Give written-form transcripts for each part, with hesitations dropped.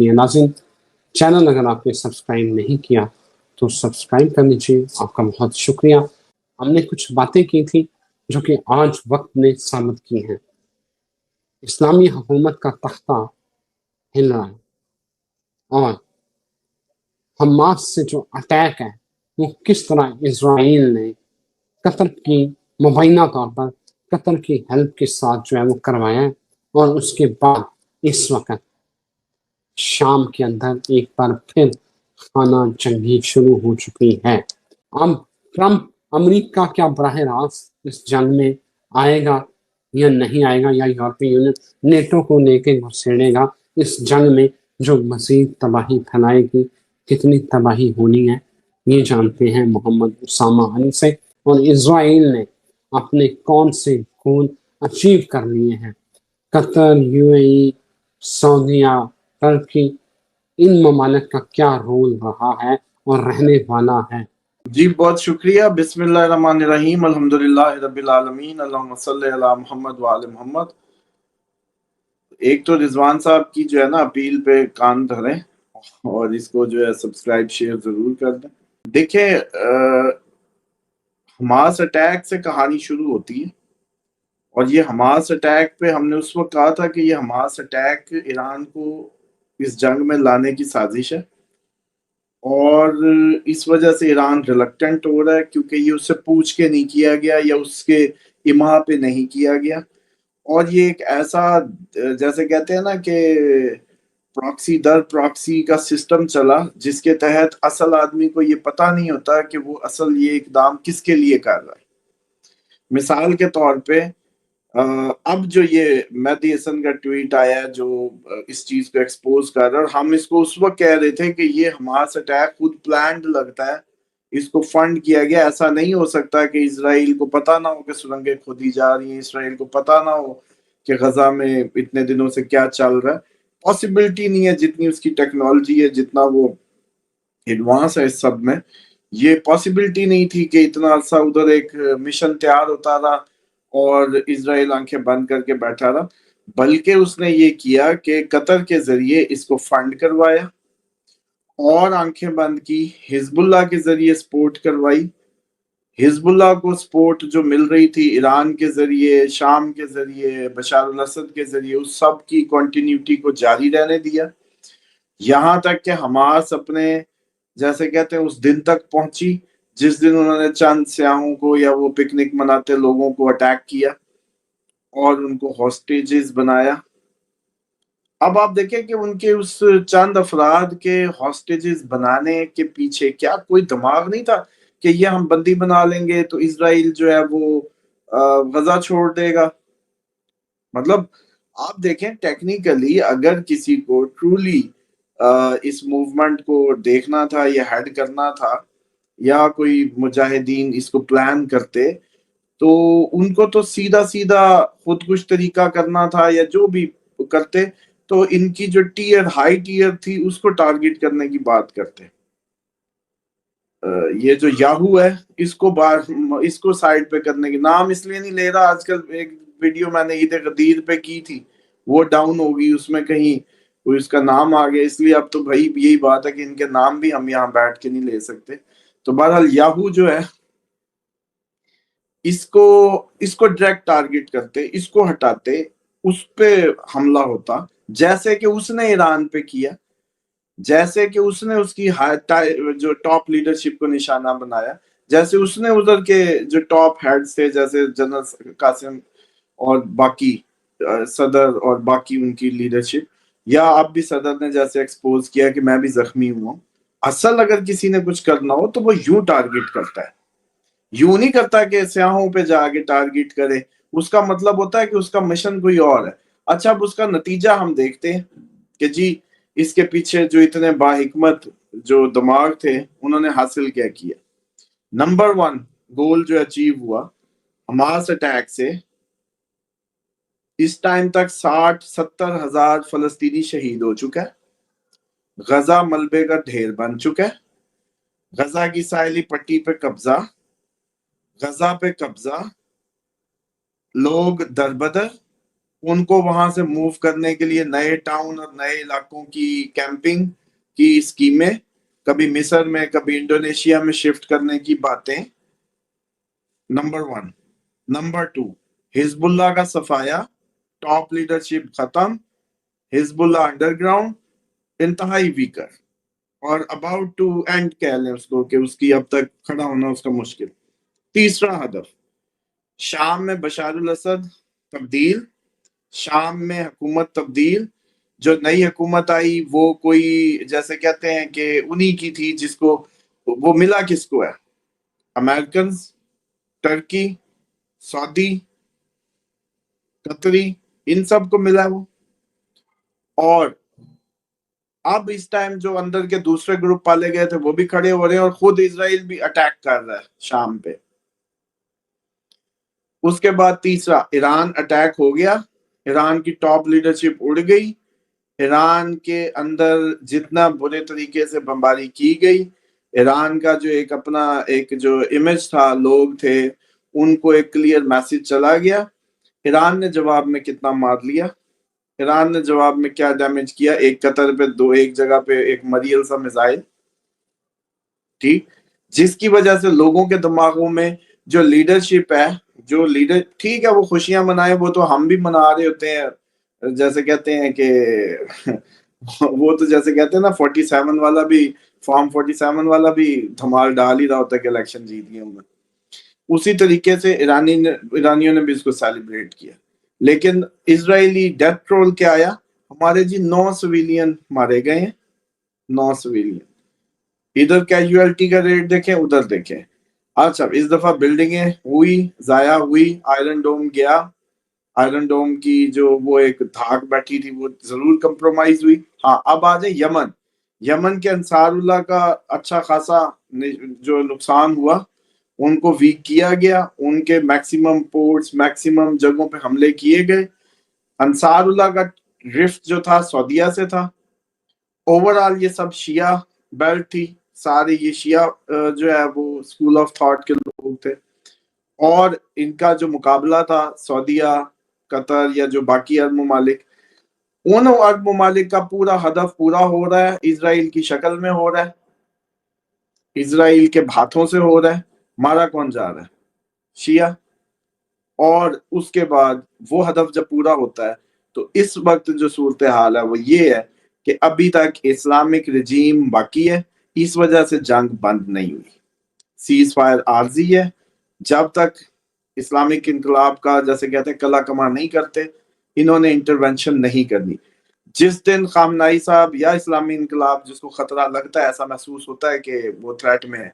یہ ناظرین چینل اگر آپ نے سبسکرائب نہیں کیا تو سبسکرائب کر لیجیے، آپ کا بہت شکریہ۔ ہم نے کچھ باتیں کی تھی جو کہ آج وقت نے ثابت کی ہیں۔ اسلامی حکومت کا تختہ ہل رہا ہے اور حماس سے جو اٹیک ہے وہ کس طرح اسرائیل نے قطر کی مبینہ طور پر قطر کی ہیلپ کے ساتھ جو ہے وہ کروایا ہے، اور اس کے بعد اس وقت شام کے اندر ایک بار پھر خانہ جنگی شروع ہو چکی ہے۔ اب ٹرمپ امریکہ کیا براہ راست اس جنگ میں آئے گا یا نہیں آئے گا، یا یورپی یونین نیٹو کو لے کے گھسیڑے گا اس جنگ میں جو مزید تباہی پھیلائے گی؟ کتنی تباہی ہونی ہے یہ جانتے ہیں محمد اسامہ علی سے۔ اور اسرائیل نے اپنے کون سے گول اچیو کر لیے ہیں؟ قطر، یو اے ای، سعودیہ، ترکی، ان ممالک کا کیا رول رہا ہے اور رہنے والا ہے؟ جی بہت شکریہ۔ بسم اللہ الرحمن الرحیم، الحمدللہ رب العالمین، اللہم صلی علی محمد وآل محمد۔ ایک تو رضوان صاحب کی جو ہے نا اپیل پہ کان دھریں اور اس کو جو ہے سبسکرائب شیئر ضرور کر دیں۔ دیکھیں حماس اٹیک سے کہانی شروع ہوتی ہے، اور یہ حماس اٹیک پہ ہم نے اس وقت کہا تھا کہ یہ حماس اٹیک ایران کو اس جنگ میں لانے کی سازش ہے، اور اس وجہ سے ایران ریلکٹنٹ ہو رہا ہے کیونکہ یہ اس سے پوچھ کے نہیں کیا گیا یا اس کے اما پہ نہیں کیا گیا۔ اور یہ ایک ایسا جیسے کہتے ہیں نا کہ پراکسی در پراکسی کا سسٹم چلا، جس کے تحت اصل آدمی کو یہ پتہ نہیں ہوتا کہ وہ اصل یہ اقدام کس کے لیے کر رہا ہے۔ مثال کے طور پہ اب جو یہ مہدی حسن کا ٹویٹ آیا جو اس چیز کو ایکسپوز کر رہا ہے، اور ہم اس کو اس وقت کہہ رہے تھے کہ یہ حماس اٹیک خود پلانڈ لگتا ہے، اس کو فنڈ کیا گیا۔ ایسا نہیں ہو سکتا کہ اسرائیل کو پتہ نہ ہو کہ سرنگیں کھودی جا رہی ہیں، اسرائیل کو پتہ نہ ہو کہ غزہ میں اتنے دنوں سے کیا چل رہا ہے۔ پاسبلٹی نہیں ہے، جتنی اس کی ٹیکنالوجی ہے، جتنا وہ ایڈوانس ہے اس سب میں، یہ پاسبلٹی نہیں تھی کہ اتنا عرصہ ادھر ایک مشن تیار ہوتا رہا اور اسرائیل آنکھیں بند کر کے بیٹھا رہا، بلکہ اس نے یہ کیا کہ قطر کے ذریعے اس کو فنڈ کروایا اور آنکھیں بند کی، حزب اللہ کے ذریعے سپورٹ کروائی۔ حزب اللہ کو سپورٹ جو مل رہی تھی ایران کے ذریعے، شام کے ذریعے، بشار الاسد کے ذریعے، اس سب کی کنٹینیوٹی کو جاری رہنے دیا، یہاں تک کہ حماس اپنے جیسے کہتے ہیں اس دن تک پہنچی جس دن انہوں نے چند سیاحوں کو یا وہ پکنک مناتے لوگوں کو اٹیک کیا اور ان کو ہاسٹیجز بنایا۔ اب آپ دیکھیں کہ ان کے اس چند افراد کے ہاسٹیجز بنانے کے پیچھے کیا کوئی دماغ نہیں تھا کہ یہ ہم بندی بنا لیں گے تو اسرائیل جو ہے وہ غزہ چھوڑ دے گا؟ مطلب آپ دیکھیں ٹیکنیکلی اگر کسی کو ٹرولی اس موومنٹ کو دیکھنا تھا یا ہیڈ کرنا تھا یا کوئی مجاہدین اس کو پلان کرتے تو ان کو تو سیدھا سیدھا خود کش طریقہ کرنا تھا، یا جو بھی کرتے تو ان کی جو ہائی ٹیئر تھی اس کو ٹارگٹ کرنے کی بات کرتے۔ یہ جو یاہو ہے اس کو سائڈ پہ کرنے کی نام اس لیے نہیں لے رہا، آج کل ایک ویڈیو میں نے عید غدیر پہ کی تھی وہ ڈاؤن ہوگی، اس میں کہیں کوئی اس کا نام آ گیا، اس لیے اب تو بھائی یہی بات ہے کہ ان کے نام بھی ہم یہاں بیٹھ کے نہیں لے سکتے۔ تو بہرحال یاہو جو ہے اس کو ڈائریکٹ ٹارگٹ کرتے، اس کو ہٹاتے، اس پہ حملہ ہوتا، جیسے کہ اس نے ایران پہ کیا، جیسے کہ اس نے اس کی جو ٹاپ لیڈرشپ کو نشانہ بنایا، جیسے اس نے ادھر کے جو ٹاپ ہیڈز تھے جیسے جنرل قاسم اور باقی صدر اور باقی ان کی لیڈرشپ، یا اب بھی صدر نے جیسے ایکسپوز کیا کہ میں بھی زخمی ہوا ہوں۔ اصل اگر کسی نے کچھ کرنا ہو تو وہ یوں ٹارگٹ کرتا ہے، یوں نہیں کرتا کہ سیاحوں پہ جا کے ٹارگٹ کرے، اس کا مطلب ہوتا ہے کہ اس کا مشن کوئی اور ہے۔ اچھا اب اس کا نتیجہ ہم دیکھتے ہیں کہ جی اس کے پیچھے جو اتنے باحکمت جو دماغ تھے انہوں نے حاصل کیا کیا۔ نمبر 1 گول جو اچیو ہوا حماس اٹیک سے، اس ٹائم تک 60-70 ہزار فلسطینی شہید ہو چکا ہے، غزہ ملبے کا ڈھیر بن چکا ہے، غزہ کی ساحلی پٹی پہ قبضہ، غزہ پہ قبضہ، لوگ دربدر، ان کو وہاں سے موو کرنے کے لیے نئے ٹاؤن اور نئے علاقوں کی کیمپنگ کی اسکیمیں، کبھی مصر میں کبھی انڈونیشیا میں شفٹ کرنے کی باتیں، نمبر 1۔ نمبر 2، حزب اللہ کا صفایا، ٹاپ لیڈرشپ ختم، حزب اللہ انڈر گراؤنڈ، انتہائی ویکر، اور اباؤٹ ٹو اینڈ کہہ لیں اس کو کہ اس کی اب تک کھڑا ہونا اس کا مشکل۔ تیسرا ہدف، شام میں بشار الاسد تبدیل، شام میں حکومت تبدیل، جو نئی حکومت آئی وہ کوئی جیسے کہتے ہیں کہ انہی کی تھی جس کو وہ ملا، کس کو ہے؟ امریکنز، ٹرکی، سعودی، قطری، ان سب کو ملا وہ۔ اور اب اس ٹائم جو اندر کے دوسرے گروپ پالے گئے تھے وہ بھی کھڑے ہو رہے ہیں، اور خود اسرائیل بھی اٹیک کر رہا ہے شام پہ۔ اس کے بعد تیسرا، ایران اٹیک ہو گیا، ایران کی ٹاپ لیڈرشپ اڑ گئی، ایران کے اندر جتنا برے طریقے سے بمباری کی گئی، ایران کا جو ایک اپنا ایک جو امیج تھا، لوگ تھے، ان کو ایک کلیئر میسج چلا گیا۔ ایران نے جواب میں کتنا مار لیا، ایران نے جواب میں کیا ڈیمیج کیا، ایک قطر پہ ایک جگہ پہ ایک مریل سا میزائل، ٹھیک، جس کی وجہ سے لوگوں کے دماغوں میں جو لیڈرشپ ہے، جو لیڈر ٹھیک ہے وہ خوشیاں منائے، وہ تو ہم بھی منا رہے ہوتے ہیں، جیسے کہتے ہیں کہ وہ تو جیسے کہتے ہیں نا 47 والا بھی، فارم 47 والا بھی دھمال ڈال ہی رہا ہوتا ہے کہ الیکشن جیت گئے ہوں گے، اسی طریقے سے ایرانیوں نے بھی اس کو سیلیبریٹ کیا۔ لیکن اسرائیلی ڈیتھ ٹرول کیا آیا ہمارے جی، 9 سویلین مارے گئے ہیں، 9 سویلین۔ ادھر کیجویلٹی کا ریٹ دیکھیں، ادھر دیکھیں۔ اچھا، اس دفعہ بلڈنگیں ہوئی، ضائع ہوئی، آئرن ڈوم گیا، آئرن ڈوم کی جو وہ ایک دھاک بیٹھی تھی وہ ضرور کمپرومائز ہوئی۔ ہاں، اب آ جائیں یمن۔ یمن کے انصار اللہ کا اچھا خاصا جو نقصان ہوا، ان کو ویک کیا گیا، ان کے میکسیمم پورٹس، میکسیمم جگہوں پہ حملے کیے گئے۔ انصار اللہ کا رفت جو تھا سعودیہ سے تھا۔ اوورآل یہ سب شیعہ بیلٹ تھی، سارے یہ شیعہ جو ہے وہ اسکول آف تھاٹ کے لوگ تھے، اور ان کا جو مقابلہ تھا سعودیہ، قطر یا جو باقی عرب ممالک، ان عرب ممالک کا پورا ہدف پورا ہو رہا ہے، اسرائیل کی شکل میں ہو رہا ہے، اسرائیل کے ہاتھوں سے ہو رہا ہے۔ مارا کون جا رہا ہے؟ شیعہ۔ اور اس کے بعد وہ ہدف جب پورا ہوتا ہے تو اس وقت جو صورتحال ہے وہ یہ ہے کہ ابھی تک اسلامک رجیم باقی ہے، اس وجہ سے جنگ بند نہیں ہوئی، سیز فائر عارضی ہے، جب تک اسلامک انقلاب کا جیسے کہتے ہیں کلا کما نہیں کرتے، انہوں نے انٹرونشن نہیں کرنی۔ جس دن خامنائی صاحب یا اسلامی انقلاب جس کو خطرہ لگتا ہے، ایسا محسوس ہوتا ہے کہ وہ تھریٹ میں ہے،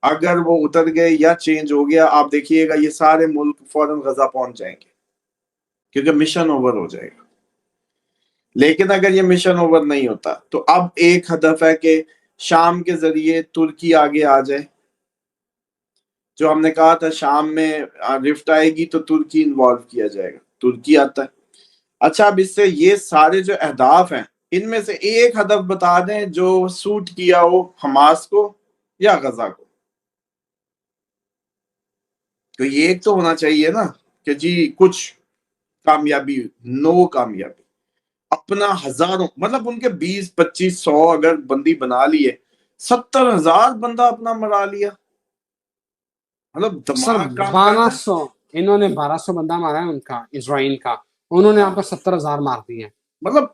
اگر وہ اتر گئے یا چینج ہو گیا، آپ دیکھیے گا یہ سارے ملک فوراً غزہ پہنچ جائیں گے، کیونکہ مشن اوور ہو جائے گا۔ لیکن اگر یہ مشن اوور نہیں ہوتا تو اب ایک ہدف ہے کہ شام کے ذریعے ترکی آگے آ جائے، جو ہم نے کہا تھا شام میں رفٹ آئے گی تو ترکی انوالو کیا جائے گا، ترکی آتا ہے۔ اچھا، اب اس سے یہ سارے جو اہداف ہیں، ان میں سے ایک ہدف بتا دیں جو سوٹ کیا ہو حماس کو یا غزہ کو، تو یہ ایک تو ہونا چاہیے نا کہ جی کچھ کامیابی، نو کامیابی، اپنا ہزاروں، مطلب ان کے 20-25-100 اگر بندی بنا لیے، 70,000 بندہ اپنا مرا لیا، مطلب سر دماغ کام کرتا 1200، انہوں نے 1200 بندہ مارا ہے ان کا، اسرائیل کا، انہوں نے آپ کو 70,000 مار دیے، مطلب۔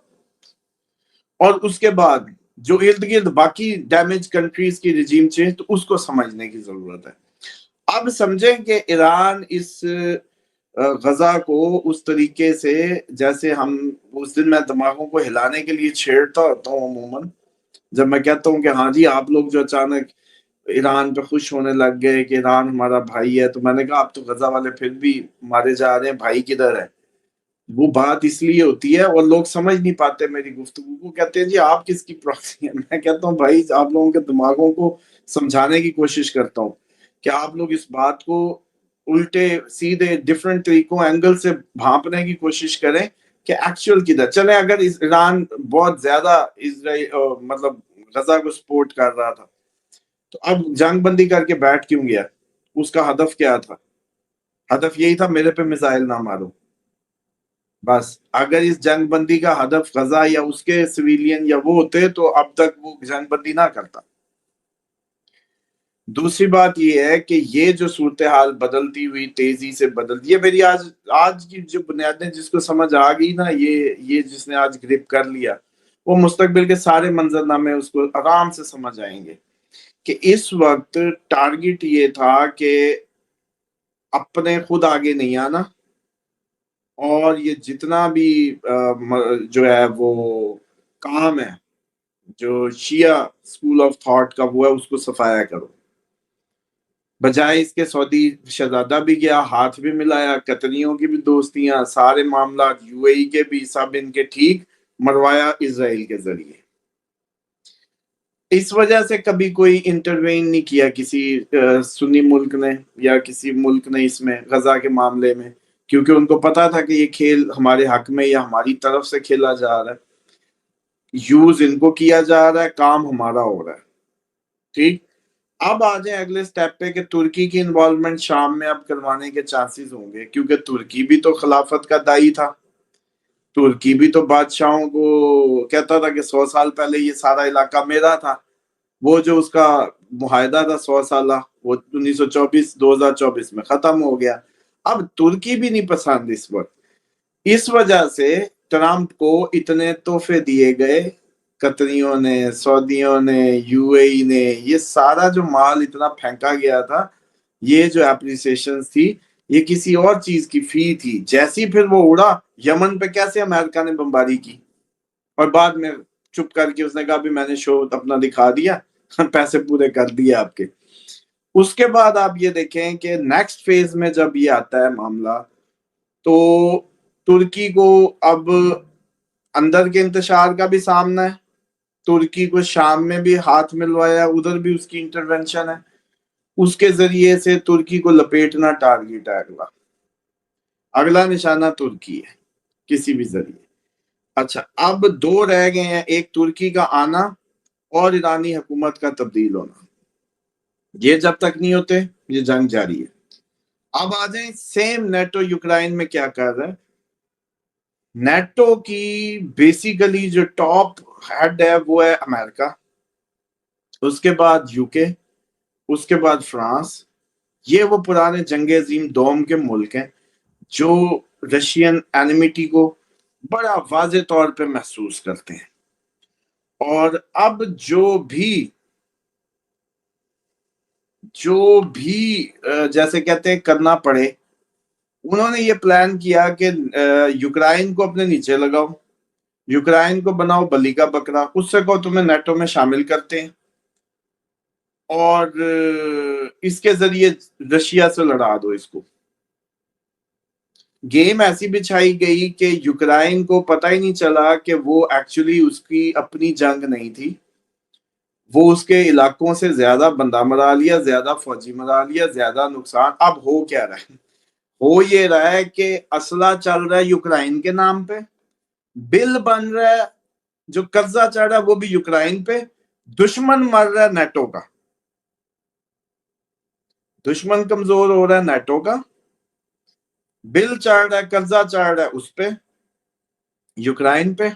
اور اس کے بعد جو ارد گرد باقی ڈیمیج کنٹریز کی رجیم چینج، تو اس کو سمجھنے کی ضرورت ہے۔ اب سمجھیں کہ ایران اس غزہ کو اس طریقے سے، جیسے ہم اس دن میں دماغوں کو ہلانے کے لیے چھیڑتا ہوتا ہوں عموماً، جب میں کہتا ہوں کہ ہاں جی آپ لوگ جو اچانک ایران پہ خوش ہونے لگ گئے کہ ایران ہمارا بھائی ہے، تو میں نے کہا آپ تو غزہ والے پھر بھی مارے جا رہے ہیں، بھائی کدھر ہے؟ وہ بات اس لیے ہوتی ہے اور لوگ سمجھ نہیں پاتے میری گفتگو کو، کہتے ہیں جی آپ کس کی پراکسی ہیں؟ میں کہتا ہوں بھائی آپ لوگوں کے دماغوں کو سمجھانے کی کوشش کرتا ہوں کہ آپ لوگ اس بات کو الٹے سیدھے ڈفرنٹ طریقوں اینگل سے بھانپنے کی کوشش کریں کہ ایکچوئل کدھر چلیں۔ اگر ایران بہت زیادہ اسرائیل مطلب غزہ کو سپورٹ کر رہا تھا تو اب جنگ بندی کر کے بیٹھ کیوں گیا؟ اس کا ہدف کیا تھا؟ ہدف یہی تھا میرے پہ میزائل نہ مارو، بس اگر اس جنگ بندی کا ہدف غزہ یا اس کے سویلین یا وہ ہوتے تو اب تک وہ جنگ بندی نہ کرتا۔ دوسری بات یہ ہے کہ یہ جو صورتحال بدلتی ہوئی تیزی سے بدلتی، یہ میری آج کی جو بنیادیں جس کو سمجھ آ گئی نا، یہ جس نے آج گرپ کر لیا، وہ مستقبل کے سارے منظرنامے اس کو آرام سے سمجھ آئیں گے کہ اس وقت ٹارگٹ یہ تھا کہ اپنے خود آگے نہیں آنا، اور یہ جتنا بھی جو ہے وہ کام ہے جو شیعہ اسکول آف تھاٹ کا وہ ہے اس کو صفایا کرو۔ بجائے اس کے سعودی شہزادہ بھی گیا، ہاتھ بھی ملایا، قطریوں کی بھی دوستیاں، سارے معاملات یو اے ای کے بھی سب ان کے ٹھیک مروایا اسرائیل کے ذریعے۔ اس وجہ سے کبھی کوئی انٹروین نہیں کیا کسی سنی ملک نے یا کسی ملک نے اس میں غزہ کے معاملے میں، کیونکہ ان کو پتا تھا کہ یہ کھیل ہمارے حق میں یا ہماری طرف سے کھیلا جا رہا ہے، یوز ان کو کیا جا رہا ہے، کام ہمارا ہو رہا ہے۔ ٹھیک، اب آ جائیں اگلے سٹیپ پہ کہ ترکی کی انوالومنٹ شام میں اب کروانے کے چانسز ہوں گے، کیونکہ ترکی بھی تو خلافت کا دائی تھا، ترکی بھی تو بادشاہوں کو کہتا تھا کہ 100 سال پہلے یہ سارا علاقہ میرا تھا، وہ جو اس کا معاہدہ تھا 100 سالہ وہ 2024 میں ختم ہو گیا۔ اب ترکی بھی نہیں پسند اس وقت، اس وجہ سے ٹرمپ کو اتنے تحفے دیے گئے، قطریوں نے، سعودیوں نے، یو اے ای نے، یہ سارا جو مال اتنا پھینکا گیا تھا، یہ جو اپریسیشن تھی یہ کسی اور چیز کی فی تھی۔ جیسی پھر وہ اڑا، یمن پہ کیسے امریکہ نے بمباری کی، اور بعد میں چپ کر کے اس نے کہا بھی میں نے شو اپنا دکھا دیا، پیسے پورے کر دیے آپ کے۔ اس کے بعد آپ یہ دیکھیں کہ نیکسٹ فیز میں جب یہ آتا ہے معاملہ، تو ترکی کو اب اندر کے انتشار کا بھی سامنا ہے، ترکی کو شام میں بھی ہاتھ ملوایا، ادھر بھی اس کی انٹرونشن ہے، اس کے ذریعے سے ترکی کو لپیٹنا ٹارگیٹ ہے، اگلا نشانہ ترکی ہے کسی بھی ذریعے۔ اچھا، اب دو رہ گئے ہیں، ایک ترکی کا آنا اور ایرانی حکومت کا تبدیل ہونا، یہ جب تک نہیں ہوتے یہ جنگ جاری ہے۔ اب آ جائیں سیم نیٹو یوکرائن میں کیا کر رہا ہے۔ نیٹو کی بیسیکلی جو ٹاپ ہیڈ ہے وہ ہے امریکہ، اس کے بعد یو کے، اس کے بعد فرانس، یہ وہ پرانے جنگ عظیم دوم کے ملک ہیں جو رشین اینیمیٹی کو بڑا واضح طور پہ محسوس کرتے ہیں، اور اب جو بھی جیسے کہتے ہیں کرنا پڑے، انہوں نے یہ پلان کیا کہ یوکرائن کو اپنے نیچے لگاؤ، یوکرائن کو بناؤ بلی کا بکرا، اس سے کو تمہیں نیٹو میں شامل کرتے ہیں، اور اس کے ذریعے رشیا سے لڑا دو اس کو۔ گیم ایسی بچھائی گئی کہ یوکرائن کو پتہ ہی نہیں چلا کہ وہ ایکچولی اس کی اپنی جنگ نہیں تھی، وہ اس کے علاقوں سے زیادہ بندہ مرا لیا، زیادہ فوجی مرا لیا، زیادہ نقصان۔ اب ہو کیا رہا ہے؟ ہو یہ رہا ہے کہ اسلحہ چل رہا ہے یوکرائن کے نام پہ، بل بن رہا ہے، جو قرضہ چڑھ رہا ہے وہ بھی یوکرائن پہ، دشمن مر رہا ہے نیٹو کا، دشمن کمزور ہو رہا ہے نیٹو کا، بل چڑھ رہا ہے، قرضہ چڑھ رہا ہے اس پہ، یوکرائن پہ،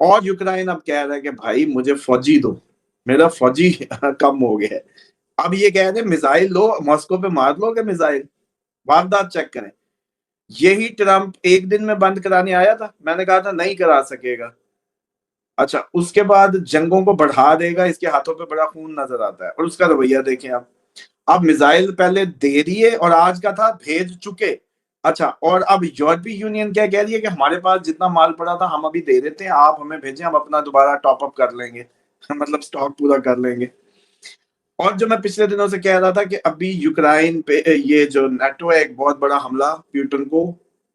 اور یوکرائن اب کہہ رہا ہے کہ بھائی مجھے فوجی دو، میرا فوجی کم ہو گیا ہے۔ اب یہ کہہ رہے میزائل لو، ماسکو پہ مار لو گے میزائل، واردات چیک کریں۔ یہی ٹرمپ ایک دن میں بند کرانے آیا تھا، میں نے کہا تھا نہیں کرا سکے گا۔ اچھا، اس کے بعد جنگوں کو بڑھا دے گا، اس کے ہاتھوں پہ بڑا خون نظر آتا ہے، اور اس کا رویہ دیکھیں اب میزائل پہلے دے دیے اور آج کا تھا بھیج چکے۔ اچھا، اور اب یورپی یونین کیا کہہ رہی ہے کہ ہمارے پاس جتنا مال پڑا تھا ہم ابھی دے دیتے ہیں، آپ ہمیں بھیجیں، ہم اپنا دوبارہ ٹاپ اپ کر لیں گے، مطلب سٹاک پورا کر لیں گے۔ اور جو میں پچھلے دنوں سے کہہ رہا تھا کہ ابھی یوکرائن پہ یہ جو نیٹو ہے ایک بہت بڑا حملہ پیوٹن کو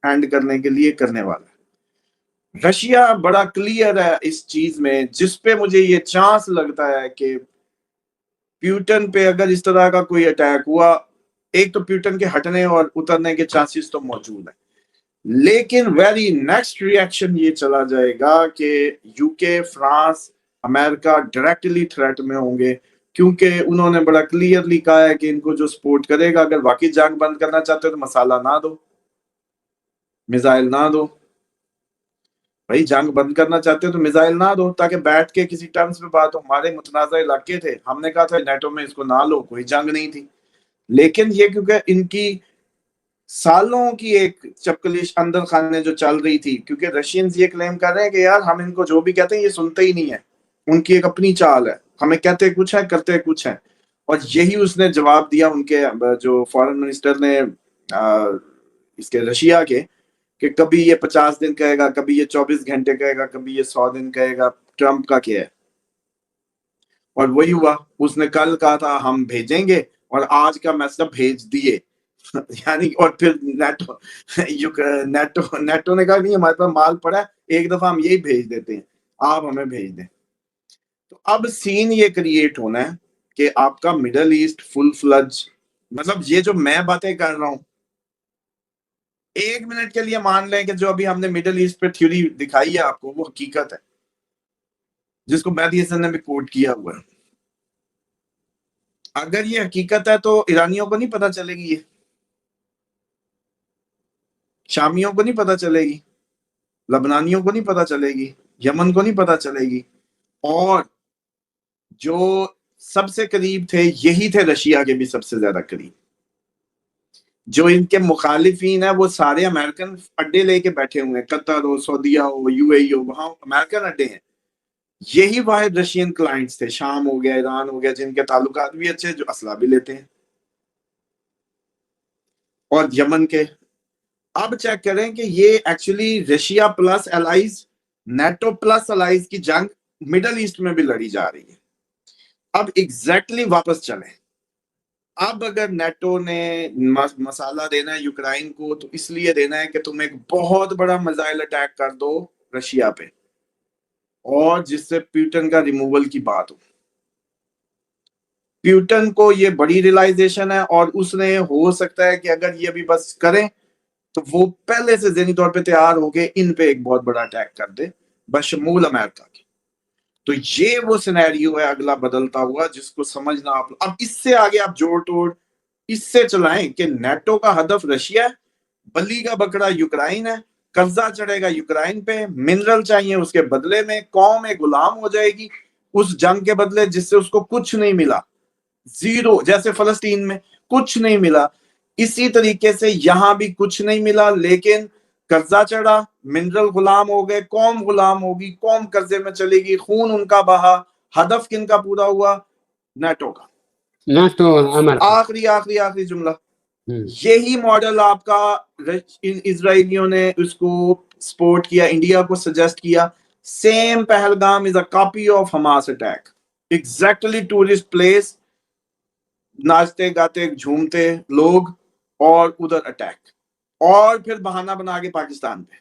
ہینڈ کرنے کے لیے کرنے والا ہے۔ رشیا بڑا کلیئر ہے اس چیز میں، جس پہ مجھے یہ چانس لگتا ہے کہ پیوٹن پہ اگر اس طرح کا کوئی اٹیک ہوا، ایک تو پیوٹن کے ہٹنے اور اترنے کے چانسز تو موجود ہیں، لیکن ویری نیکسٹ ریئیکشن یہ چلا جائے گا کہ یو کے، فرانس، امریکہ ڈائریکٹلی تھریٹ میں ہوں گے، کیونکہ انہوں نے بڑا کلیئرلی کہا ہے کہ ان کو جو سپورٹ کرے گا، اگر واقعی جنگ بند کرنا چاہتے ہو تو مسالہ نہ دو، میزائل نہ دو، بھائی جنگ بند کرنا چاہتے ہو تو میزائل نہ دو تاکہ بیٹھ کے کسی ٹرمز پہ بات ہو. ہمارے متنازع علاقے تھے, ہم نے کہا تھا نیٹو میں اس کو نہ لو, کوئی جنگ نہیں تھی. لیکن یہ کیونکہ ان کی سالوں کی ایک چپکلیش اندر خانے جو چل رہی تھی, کیونکہ رشینز یہ کلیم کر رہے ہیں کہ یار ہم ان کو جو بھی کہتے ہیں یہ سنتے ہی نہیں ہے, ان کی ایک اپنی چال ہے, ہمیں کہتے کچھ ہے کرتے کچھ ہے. اور یہی اس نے جواب دیا ان کے جو فارن منسٹر نے اس کے رشیا کے, کہ کبھی یہ 50 دن کہے گا, کبھی یہ 24 گھنٹے کہے گا, کبھی یہ 100 دن کہے گا, ٹرمپ کا کیا ہے. اور وہی ہوا, اس نے کل کہا تھا ہم بھیجیں گے اور آج کا میسج بھیج دیے. یعنی اور پھر نیٹو نے کہا نہیں ہمارے پاس مال پڑا ہے, ایک دفعہ ہم یہی بھیج دیتے ہیں, آپ ہمیں بھیج دیں. تو اب سین یہ کریٹ ہونا ہے کہ آپ کا مڈل ایسٹ فل فلج, مطلب یہ جو میں باتیں کر رہا ہوں, 1 منٹ کے لیے مان لیں کہ جو ابھی ہم نے مڈل ایسٹ پہ تھیوری دکھائی ہے آپ کو وہ حقیقت ہے, جس کو مہدی حسن نے بھی کوٹ کیا ہوا ہے. اگر یہ حقیقت ہے تو ایرانیوں کو نہیں پتا چلے گی, یہ شامیوں کو نہیں پتا چلے گی, لبنانیوں کو نہیں پتا چلے گی, یمن کو نہیں پتا چلے گی. اور جو سب سے قریب تھے یہی تھے رشیا کے بھی سب سے زیادہ قریب. جو ان کے مخالفین ہیں وہ سارے امریکن اڈے لے کے بیٹھے ہوئے ہیں, قطر ہو, سعودیہ ہو, یو اے ای ہو, وہاں امریکن اڈے ہیں. یہی واحد رشین کلائنٹس تھے, شام ہو گیا, ایران ہو گیا, جن کے تعلقات بھی اچھے, جو اسلحہ بھی لیتے ہیں, اور یمن کے. اب چیک کریں کہ یہ actually Russia plus allies, NATO plus allies کی جنگ مڈل ایسٹ میں بھی لڑی جا رہی ہے. اب ایگزیکٹلی واپس چلیں, اب اگر نیٹو نے مسالہ دینا ہے یوکرائن کو تو اس لیے دینا ہے کہ تم ایک بہت بڑا میزائل اٹیک کر دو رشیا پہ, اور جس سے پیوٹن کا ریموول کی بات ہو. پیوٹن کو یہ بڑی ریلائزیشن ہے, اور اس نے ہو سکتا ہے کہ اگر یہ ابھی بس کریں تو وہ پہلے سے ذہنی طور پہ تیار ہو کے ان پہ ایک بہت بڑا اٹیک کر دے بشمول امریکہ کے. تو یہ وہ سینیریو ہے اگلا بدلتا ہوا جس کو سمجھنا آپ. اب اس سے آگے آپ جوڑ توڑ اس سے چلائیں کہ نیٹو کا ہدف رشیا ہے, بلی کا بکڑا یوکرائن ہے, قرضہ چڑھے گا یوکرائن پہ, منرل چاہیے اس کے بدلے میں, قوم ایک غلام ہو جائے گی اس جنگ کے بدلے جس سے اس کو کچھ نہیں ملا, زیرو, جیسے فلسطین میں کچھ نہیں ملا. اسی طریقے سے یہاں بھی کچھ نہیں ملا, لیکن قرضہ چڑھا, منرل غلام ہو گئے, قوم غلام ہوگی, قوم قرضے میں چلے گی, خون ان کا بہا. ہدف کن کا پورا ہوا؟ نیٹو کا. نیٹو اور امریکہ. آخری جملہ, یہی ماڈل آپ کا اسرائیلیوں نے اس کو سپورٹ کیا, انڈیا کو سجیسٹ کیا. Same Pahalgam is a copy of Hamas attack, exactly tourist place, ناچتے گاتے جھومتے لوگ, اور ادھر اٹیک, اور پھر بہانہ بنا کے پاکستان پہ.